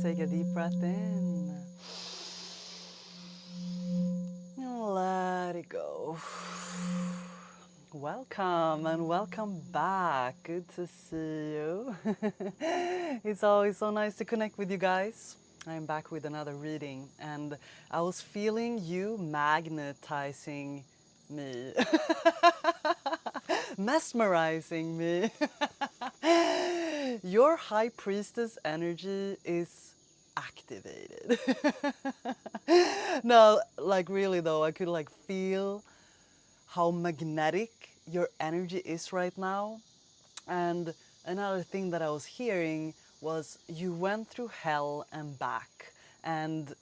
take a deep breath in. And let it go. Welcome and welcome back. Good to see you. It's always so nice to connect with you guys. I'm back with another reading, and I was feeling you magnetizing me, mesmerizing me. Your high priestess energy is activated. No, like really though, I could like feel how magnetic your energy is right now. And another thing that I was hearing was you went through hell and back, and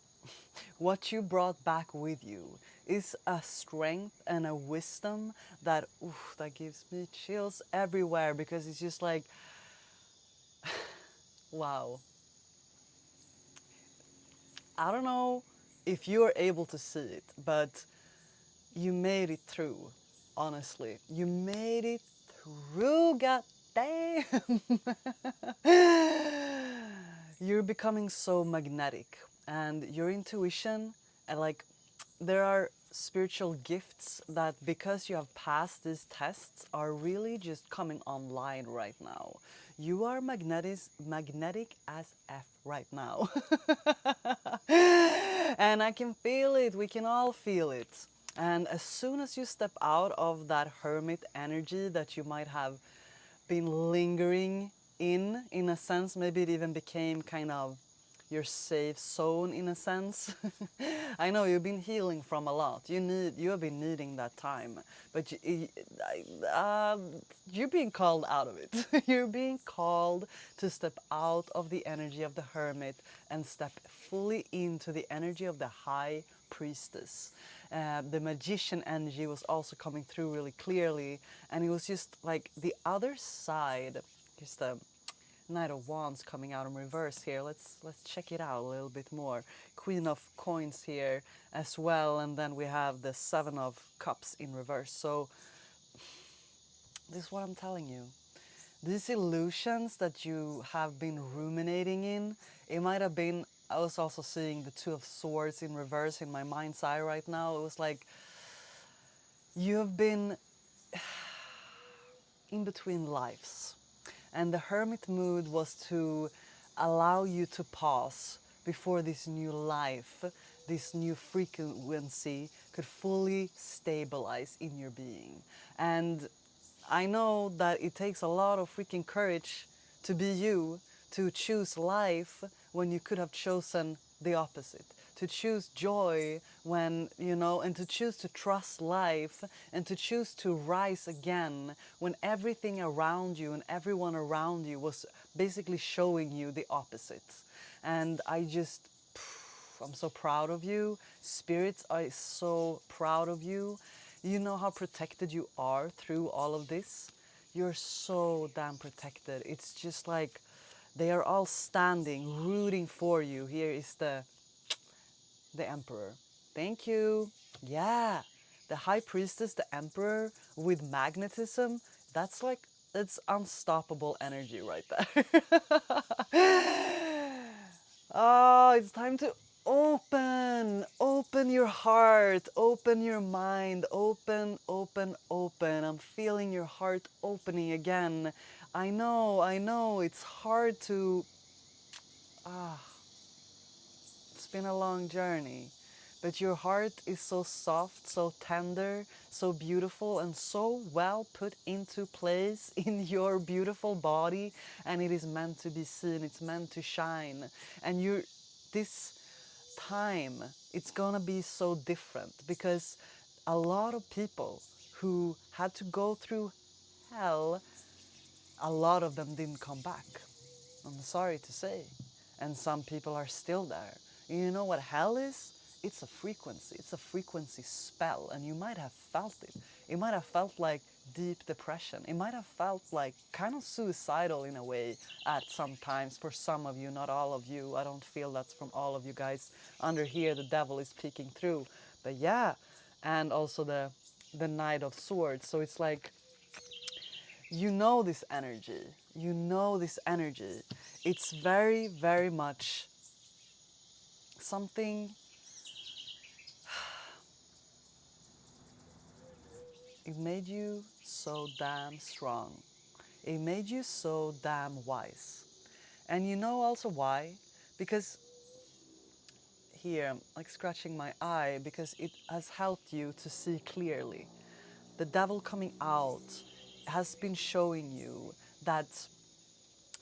what you brought back with you is a strength and a wisdom that oof, that gives me chills everywhere, because it's just like wow. I don't know if you are able to see it, but you made it through. Honestly, you made it through. God damn. You're becoming so magnetic, and your intuition, and like there are spiritual gifts that, because you have passed these tests, are really just coming online right now. You are magnetic as F right now. And I can feel it, we can all feel it. And as soon as you step out of that hermit energy that you might have been lingering in a sense, maybe it even became kind of your safe zone in a sense. I know you've been healing from a lot. You have been needing that time, but you're being called out of it. You're being called to step out of the energy of the hermit and step fully into the energy of the high priestess. The magician energy was also coming through really clearly, and it was just like the other side. Just the Knight of Wands coming out in reverse here. Let's check it out a little bit more. Queen of Coins here as well, and then we have the Seven of Cups in reverse. So this is what I'm telling you. These illusions that you have been ruminating in, it might have been. I was also seeing the Two of Swords in reverse in my mind's eye right now. It was like you have been in between lives. And the hermit mood was to allow you to pause before this new life, this new frequency could fully stabilize in your being. And I know that it takes a lot of freaking courage to be you, to choose life when you could have chosen the opposite, to choose joy when, and to choose to trust life, and to choose to rise again when everything around you and everyone around you was basically showing you the opposite. And I'm so proud of you. Spirits are so proud of you. You know how protected you are through all of this. You're so damn protected. It's just like they are all standing, rooting for you. Here is the emperor. Thank you. Yeah. The high priestess, the emperor with magnetism, that's like, it's unstoppable energy right there. Oh, it's time to open your heart, open your mind, open. I'm feeling your heart opening again. I know, it's hard to, ah, it's been a long journey, but your heart is so soft, so tender, so beautiful, and so well put into place in your beautiful body, and it is meant to be seen, it's meant to shine. And this time, it's gonna be so different, because a lot of people who had to go through hell, a lot of them didn't come back. I'm sorry to say. And some people are still there. And you know what hell is? It's a frequency. It's a frequency spell. And you might have felt it. It might have felt like deep depression. It might have felt like kind of suicidal in a way at some times for some of you, not all of you. I don't feel that's from all of you guys. Under here, the devil is peeking through. But yeah, and also the Knight of Swords. So it's like, you know this energy. You know this energy. It's very, very much something, it made you so damn strong. It made you so damn wise. And you know also why? Because here, I'm like scratching my eye because it has helped you to see clearly. The devil coming out has been showing you that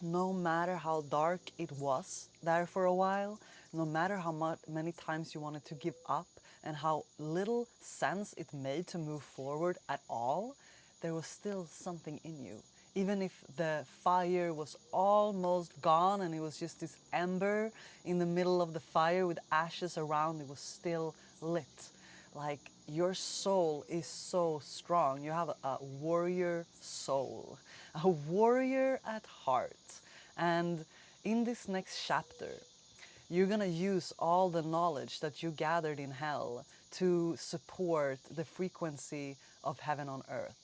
no matter how dark it was there for a while, no matter how many times you wanted to give up and how little sense it made to move forward at all, there was still something in you. Even if the fire was almost gone and it was just this ember in the middle of the fire with ashes around, it was still lit. Like your soul is so strong. You have a warrior soul, a warrior at heart. And in this next chapter, you're going to use all the knowledge that you gathered in hell to support the frequency of heaven on earth.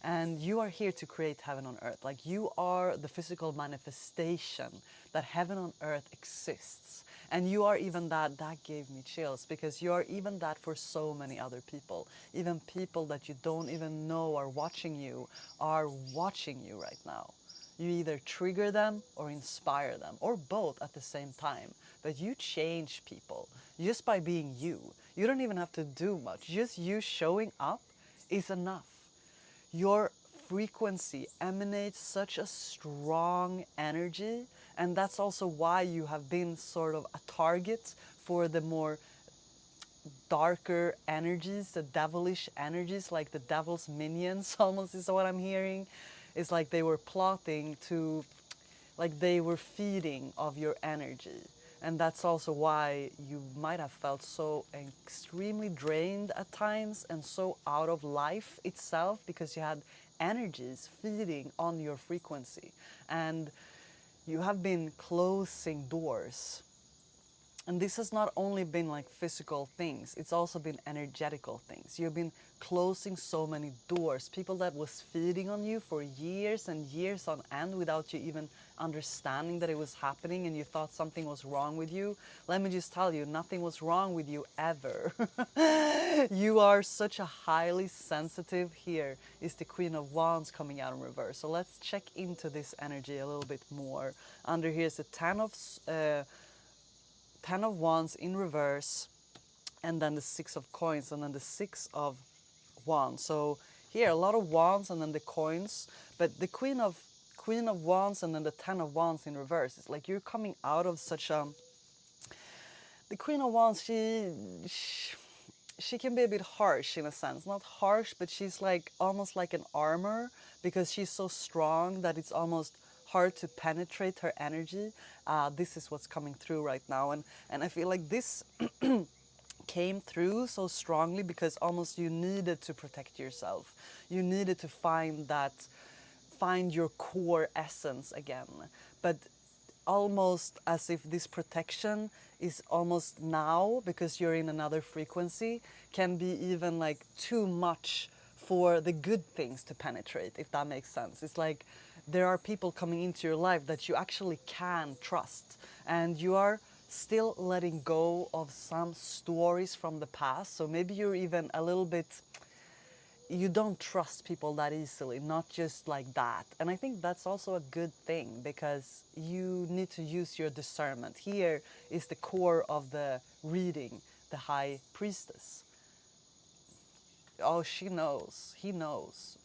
And you are here to create heaven on earth. Like you are the physical manifestation that heaven on earth exists. And you are even that. That gave me chills because you are even that for so many other people. Even people that you don't even know are watching you right now. You either trigger them or inspire them, or both at the same time. But you change people just by being you. You don't even have to do much. Just you showing up is enough. Your frequency emanates such a strong energy, and that's also why you have been sort of a target for the more darker energies, the devilish energies, like the devil's minions almost is what I'm hearing. It's like they were plotting to, like they were feeding of your energy. And that's also why you might have felt so extremely drained at times and so out of life itself because you had energies feeding on your frequency. And you have been closing doors, and this has not only been like physical things, it's also been energetical things. You've been closing so many doors. People that was feeding on you for years and years on end without you even understanding that it was happening and you thought something was wrong with you. Let me just tell you, nothing was wrong with you ever. You are such a highly sensitive. Here is the Queen of Wands coming out in reverse. So let's check into this energy a little bit more. Under here is the Ten of Wands in reverse, and then the Six of Coins, and then the Six of Wands. So here, a lot of Wands, and then the coins, but the Queen of Wands, and then the Ten of Wands in reverse. It's like you're coming out of such a. The Queen of Wands, she can be a bit harsh in a sense. Not harsh, but she's like almost like an armor because she's so strong that it's almost hard to penetrate her energy. This is what's coming through right now, and I feel like this came through so strongly because almost you needed to protect yourself. You needed to find your core essence again. But almost as if this protection is almost now, because you're in another frequency, can be even like too much for the good things to penetrate, if that makes sense. It's like there are people coming into your life that you actually can trust, and you are still letting go of some stories from the past. So maybe you're even a little bit, you don't trust people that easily, not just like that. And I think that's also a good thing because you need to use your discernment. Here is the core of the reading, the High Priestess. Oh, she knows. He knows.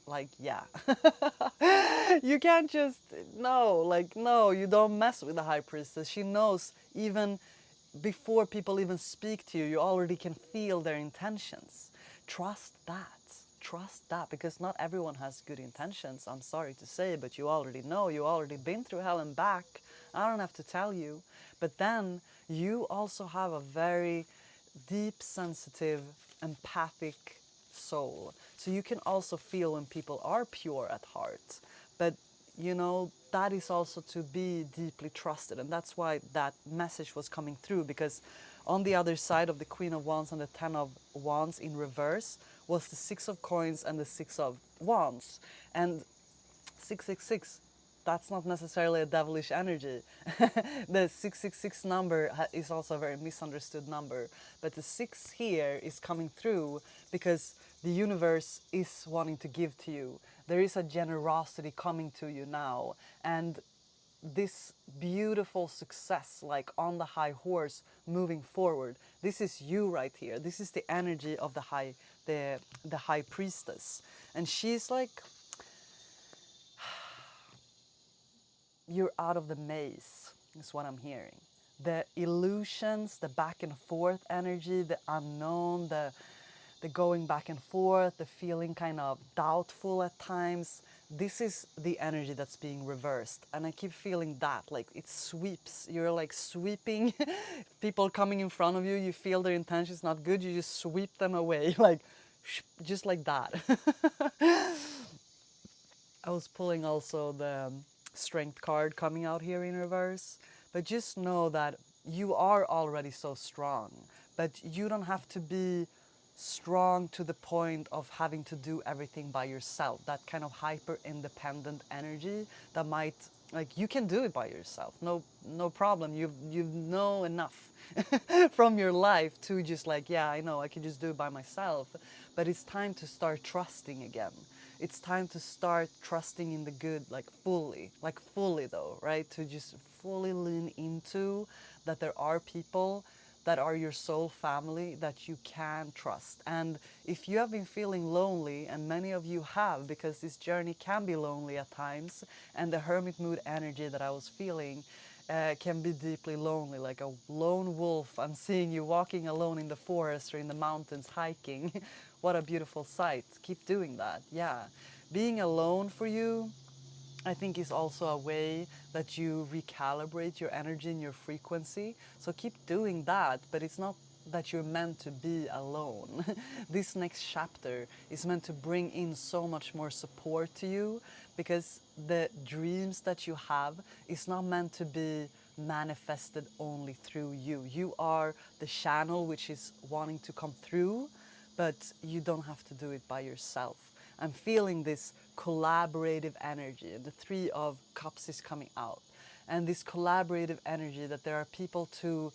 Like, yeah. You can't just, no, like, no, you don't mess with the High Priestess. She knows even before people even speak to you, you already can feel their intentions. Trust that. Trust that, because not everyone has good intentions. I'm sorry to say, but you already know. You already been through hell and back. I don't have to tell you. But then you also have a very deep, sensitive, empathic soul. So you can also feel when people are pure at heart. But that is also to be deeply trusted. And that's why that message was coming through, because on the other side of the Queen of Wands and the Ten of Wands in reverse was the Six of Coins and the Six of Wands. And 666 that's not necessarily a devilish energy. The 666 number is also a very misunderstood number, but the 6 here is coming through because the universe is wanting to give to you. There is a generosity coming to you now, and this beautiful success, like on the high horse moving forward, this is you right here. This is the energy of the high priestess, and she's like, you're out of the maze, is what I'm hearing. The illusions, the back and forth energy, the unknown, the going back and forth, the feeling kind of doubtful at times. This is the energy that's being reversed. And I keep feeling that, like it sweeps. You're like sweeping people coming in front of you. You feel their intentions not good. You just sweep them away, like just like that. I was pulling also the strength card coming out here in reverse. But just know that you are already so strong. But you don't have to be strong to the point of having to do everything by yourself. That kind of hyper independent energy that might, like, you can do it by yourself. No problem. You know enough from your life to just like, yeah, I know I can just do it by myself. But it's time to start trusting again. It's time to start trusting in the good, like fully though, right? To just fully lean into that there are people that are your soul family that you can trust. And if you have been feeling lonely, and many of you have, because this journey can be lonely at times, and the hermit mood energy that I was feeling can be deeply lonely, like a lone wolf. I'm seeing you walking alone in the forest or in the mountains hiking. What a beautiful sight. Keep doing that. Yeah. Being alone for you, I think, is also a way that you recalibrate your energy and your frequency. So keep doing that, but it's not that you're meant to be alone. This next chapter is meant to bring in so much more support to you, because the dreams that you have is not meant to be manifested only through you. You are the channel which is wanting to come through, but you don't have to do it by yourself. I'm feeling this collaborative energy, and the Three of Cups is coming out. And this collaborative energy, that there are people to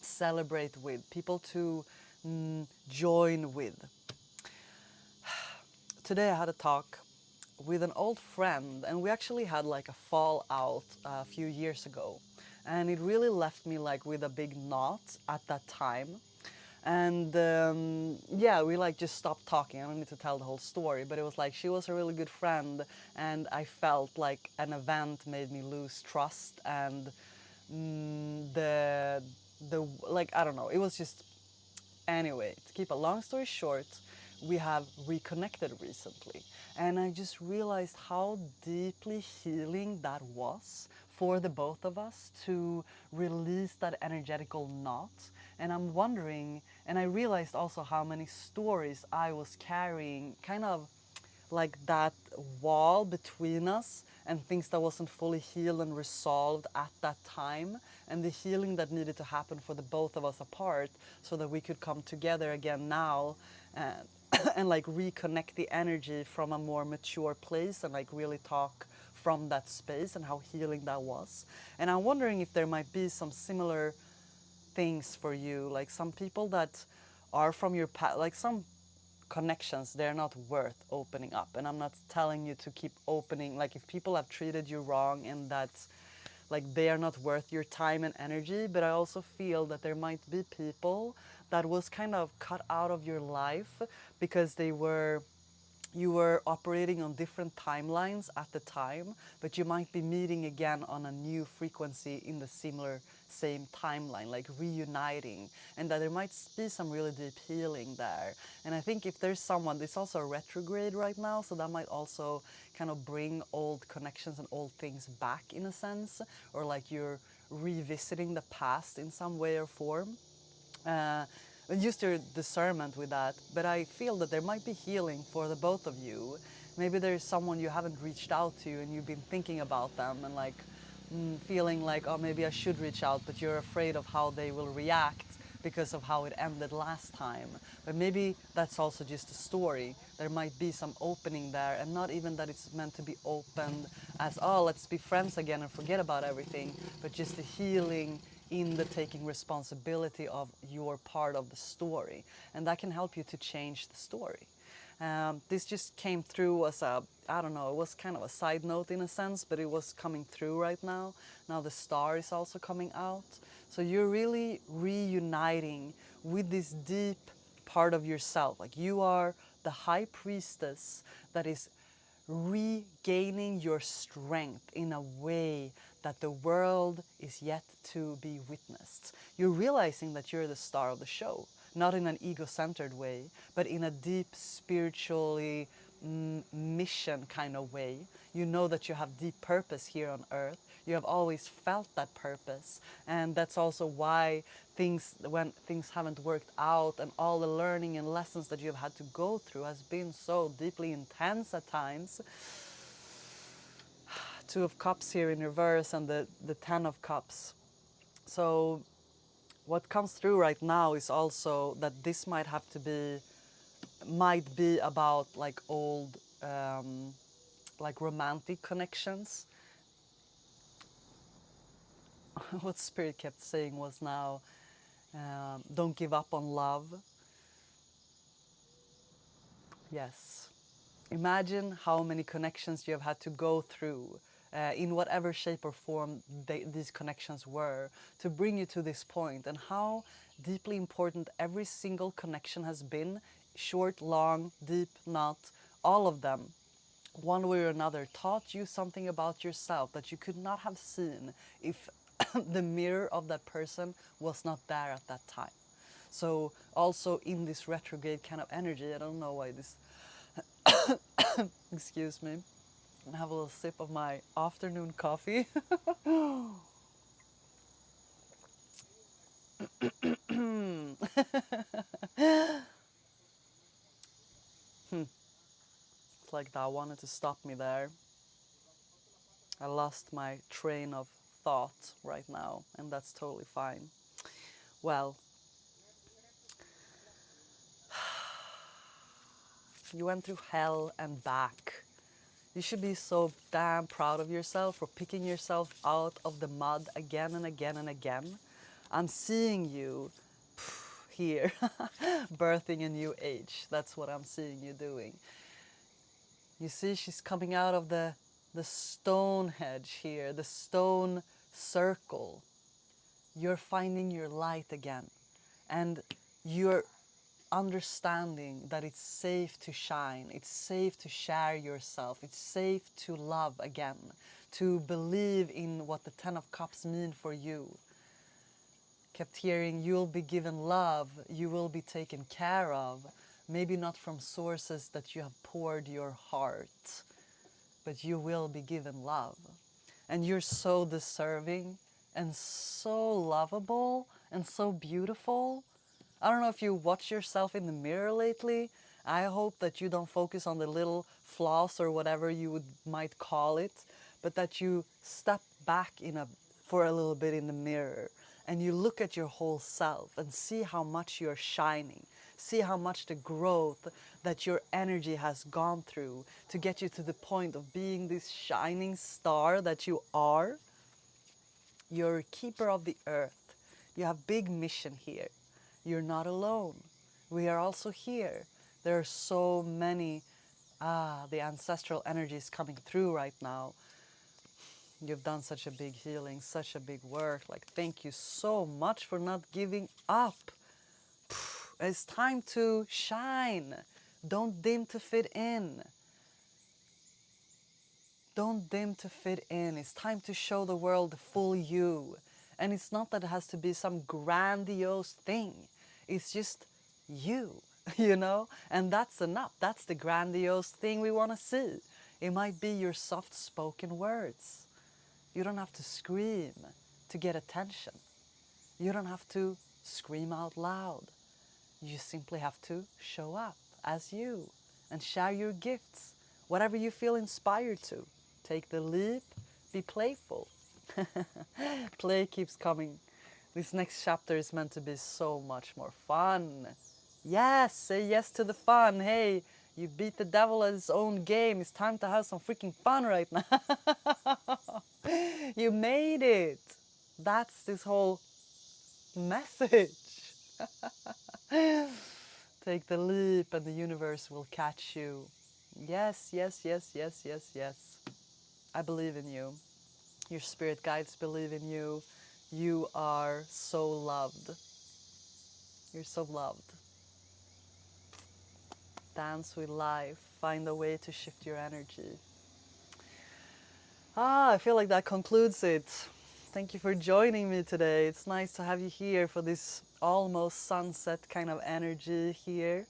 celebrate with, people to join with. Today I had a talk with an old friend, and we actually had like a fallout a few years ago. And it really left me like with a big knot at that time. And yeah, we like just stopped talking. I don't need to tell the whole story, but it was like she was a really good friend, and I felt like an event made me lose trust, and the like, I don't know, it was just, anyway, to keep a long story short, we have reconnected recently. And I just realized how deeply healing that was for the both of us to release that energetical knot. And I'm wondering, and I realized also how many stories I was carrying, kind of like that wall between us, and things that wasn't fully healed and resolved at that time, and the healing that needed to happen for the both of us apart, so that we could come together again now, and, and like reconnect the energy from a more mature place, and like really talk from that space, and how healing that was. And I'm wondering if there might be some similar things for you, like some people that are from your past, like some connections, they're not worth opening up. And I'm not telling you to keep opening, like if people have treated you wrong and that like they are not worth your time and energy. But I also feel that there might be people that was kind of cut out of your life because you were operating on different timelines at the time, but you might be meeting again on a new frequency in the similar same timeline, like reuniting, and that there might be some really deep healing there. And I think if there's someone, it's also a retrograde right now, so that might also kind of bring old connections and old things back in a sense, or like you're revisiting the past in some way or form. uh, use your discernment with that. But I feel that there might be healing for the both of you. Maybe there's someone you haven't reached out to, and you've been thinking about them, and like feeling like, oh, maybe I should reach out, but you're afraid of how they will react because of how it ended last time. But maybe that's also just a story. There might be some opening there, and not even that it's meant to be opened as, oh, let's be friends again and forget about everything, but just a healing in the taking responsibility of your part of the story. And that can help you to change the story. This just came through as a, I don't know, it was kind of a side note in a sense, but it was coming through right now. Now the star is also coming out. So you're really reuniting with this deep part of yourself. Like you are the high priestess that is regaining your strength in a way that the world is yet to be witnessed. You're realizing that you're the star of the show, not in an ego-centered way, but in a deep spiritually mission kind of way. You know that you have deep purpose here on earth. You have always felt that purpose, and that's also why when things haven't worked out and all the learning and lessons that you've had to go through has been so deeply intense at times. Two of Cups here in reverse and the Ten of Cups. So what comes through right now is also that this might be about like old like romantic connections. What Spirit kept saying was now, don't give up on love. Yes. Imagine how many connections you have had to go through, in whatever shape or form these connections were, to bring you to this point, and how deeply important every single connection has been, short, long, deep, not, all of them, one way or another, taught you something about yourself that you could not have seen if the mirror of that person was not there at that time. So also in this retrograde kind of energy, I don't know why this, excuse me, and have a little sip of my afternoon coffee. It's like that wanted to stop me there. I lost my train of thought right now, and that's totally fine. Well, you went through hell and back. You should be so damn proud of yourself for picking yourself out of the mud again and again and again. I'm seeing you here, birthing a new age. That's what I'm seeing you doing. You see, she's coming out of the stone hedge here, the stone circle. You're finding your light again. And you're understanding that it's safe to shine, it's safe to share yourself, it's safe to love again, to believe in what the Ten of Cups mean for you. Kept hearing you'll be given love, you will be taken care of, maybe not from sources that you have poured your heart, but you will be given love. And you're so deserving and so lovable and so beautiful. I don't know if you watch yourself in the mirror lately. I hope that you don't focus on the little flaws or whatever might call it, but that you step back for a little bit in the mirror and you look at your whole self and see how much you're shining. See how much the growth that your energy has gone through to get you to the point of being this shining star that you are. You're a keeper of the earth. You have big mission here. You're not alone. We are also here. There are so many, the ancestral energies coming through right now. You've done such a big healing, such a big work. Like, thank you so much for not giving up. It's time to shine. Don't dim to fit in. Don't dim to fit in. It's time to show the world the full you. And it's not that it has to be some grandiose thing. It's just you, you know? And that's enough. That's the grandiose thing we want to see. It might be your soft-spoken words. You don't have to scream to get attention. You don't have to scream out loud. You simply have to show up as you and share your gifts, whatever you feel inspired to. Take the leap, be playful. Play keeps coming This next chapter is meant to be so much more fun. Yes, say yes to the fun. Hey, you beat the devil at his own game. It's time to have some freaking fun right now. You made it. That's this whole message. Take the leap and the universe will catch you. Yes, yes, yes, yes, yes, yes. I believe in you. Your spirit guides believe in you. You are so loved. You're so loved. Dance with life. Find a way to shift your energy. I feel like that concludes it. Thank you for joining me today. It's nice to have you here for this almost sunset kind of energy here.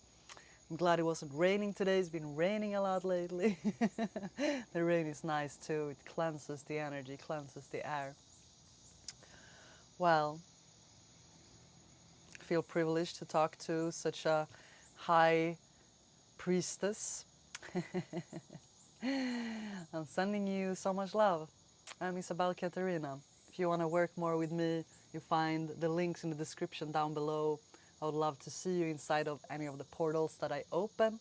I'm glad it wasn't raining today. It's been raining a lot lately. The rain is nice too. It cleanses the energy, cleanses the air. Well, I feel privileged to talk to such a high priestess. I'm sending you so much love. I'm Isabel Katarina. If you want to work more with me, you find the links in the description down below. I would love to see you inside of any of the portals that I open.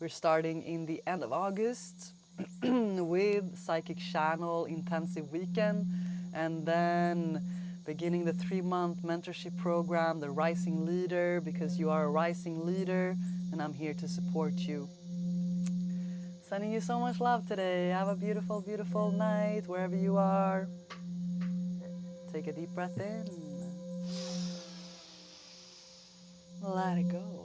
We're starting in the end of August with Psychic Channel Intensive Weekend, and then beginning the 3-month mentorship program, the Rising Leader, because you are a rising leader and I'm here to support you. Sending you so much love today. Have a beautiful, beautiful night wherever you are. Take a deep breath in. Let it go.